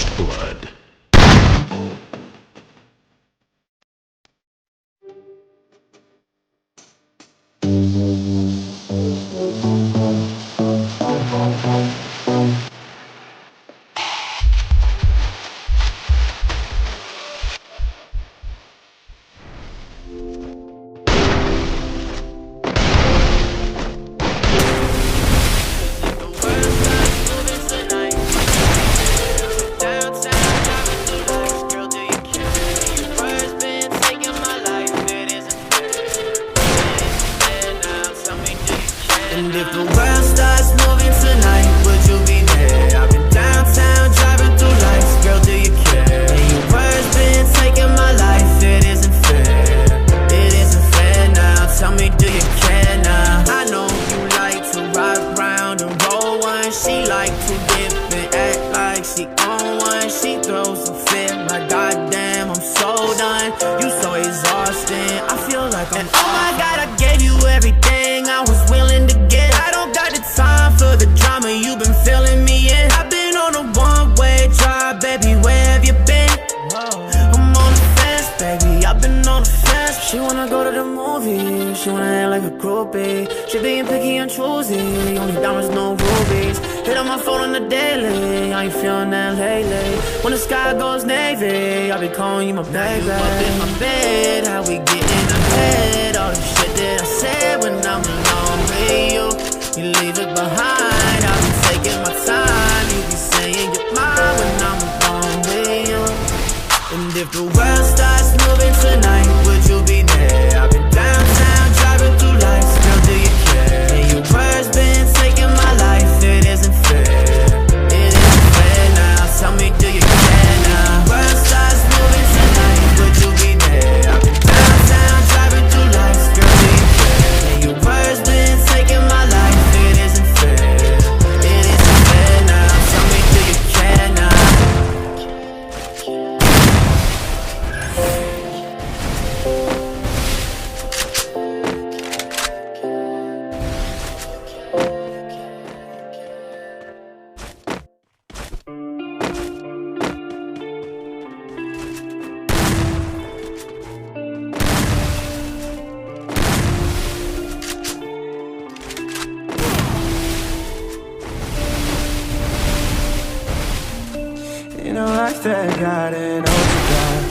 first blood. And if the world starts moving tonight, would you be there? I've been downtown driving through lights, girl, do you care? And your words been taking my life, it isn't fair. It isn't fair now, tell me, do you care now? I know you like to ride round and roll one. She like to dip and act like she on one. She throws a fit like goddamn, I'm so done. You so exhausting, I feel like I'm oh my god, I gave you everything I was willing to get. I don't got the time for the drama you've been filling me in. I've been on a one-way drive, baby, where have you been? I'm on the fence, baby, I've been on the fence. She wanna go to the movies, she wanna act like a groupie. She being picky and choosy, only diamonds, no rubies. Hit on my phone on the daily, how you feeling that lately? When the sky goes navy, I'll be calling you my baby. You up in my bed, how we getting ahead? All the shit that I said when I'm alone with you, you leave it behind. I'll be taking my time, you be saying you're mine when I'm alone with you. And if the world starts moving tonight, would you be there? I've been downtown driving through lights, girl, do you care? And your words been taking my life, it isn't fair. It isn't fair now, tell me, do you care now? World starts moving tonight, would you be there? I've been downtown driving through lights, girl, do you care? And your words been taking my life, it isn't fair. It isn't fair now, tell me, do you care now? In a life that got an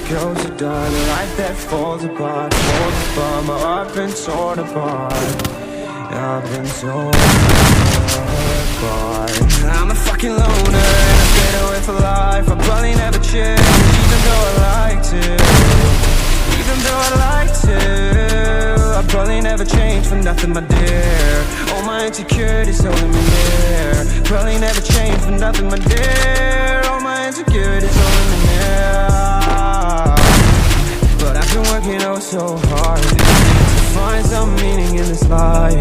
goes to dark, a life that falls apart, my heart been torn apart, I've been torn apart. I'm a fucking loner and I stayed away for life. I'll probably never change, even though I like to. Even though I like to, I'll probably never change for nothing, my dear. All my insecurities holding me near. Probably never change for nothing, my dear. All my insecurities holding me near. But I've been working oh so hard to find some meaning in this life.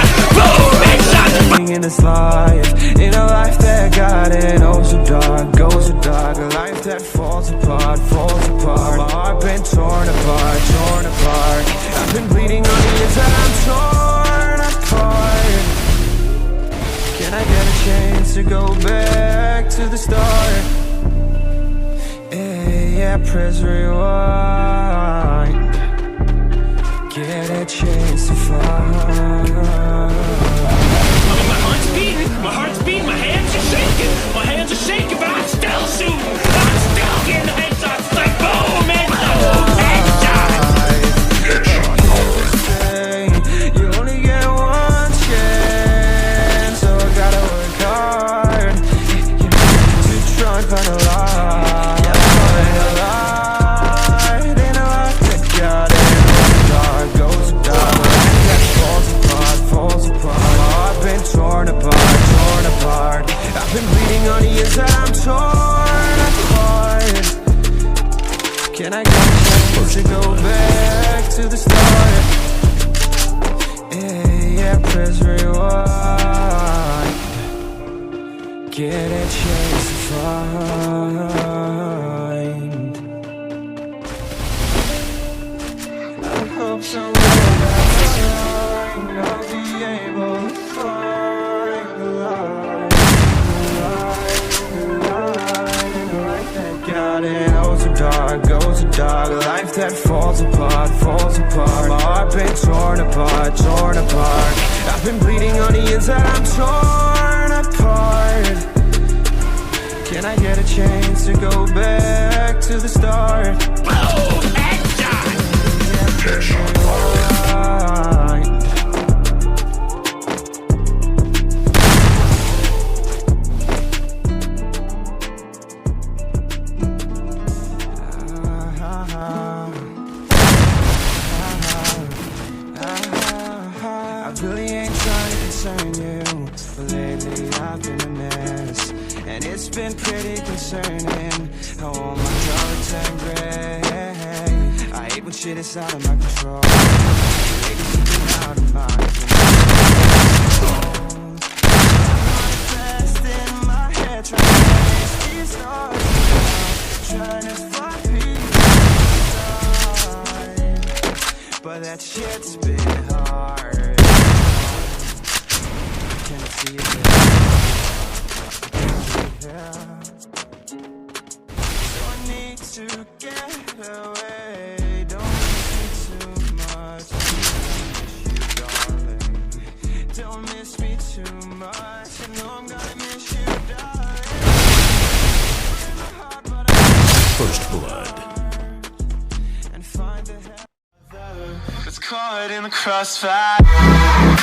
Meaning in this life. In a life that got it oh so dark, goes so dark. A life that falls apart, falls apart. My heart been torn apart, torn apart. I've been bleeding on the inside, I'm torn apart. Can I get a chance to go back to the start? Yeah, press rewind. Get a chance to find. My heart's beating, my hands are shaking. My hands are shaking, but I'm still shooting. I'm still getting headshots like boom, headshots. You only get one chance, so I gotta work hard to try and find a light. Find a light in a life that got it dark, goes dark. That falls apart. My heart been torn apart, torn apart. I've been bleeding on the inside, I'm torn apart. Can I get a chance to go back to the start? Yeah, press rewind. Get a chance to find. I hope someday I'll be able to find the light, the light, the light, the light that head falls apart, falls apart. My heart been torn apart, torn apart. I've been bleeding on the inside, I'm torn apart. Can I get a chance to go back to the start? Boom! Headshot! I really ain't trying to concern you, but lately I've been a mess, and it's been pretty concerning how all my colors turn gray. I hate when shit is out of my control. I hate when shit is out of my control. I'm fast in my head, trying to face these thoughts, trying to find peace inside, but that shit's been hard. Can I see it? Yeah. So I need to get away. Don't miss me too much. I miss you, darling. Don't miss me too much. I know I'm gonna miss you, darling. In my heart, but First blood. and find the hell that's caught in the crossfire.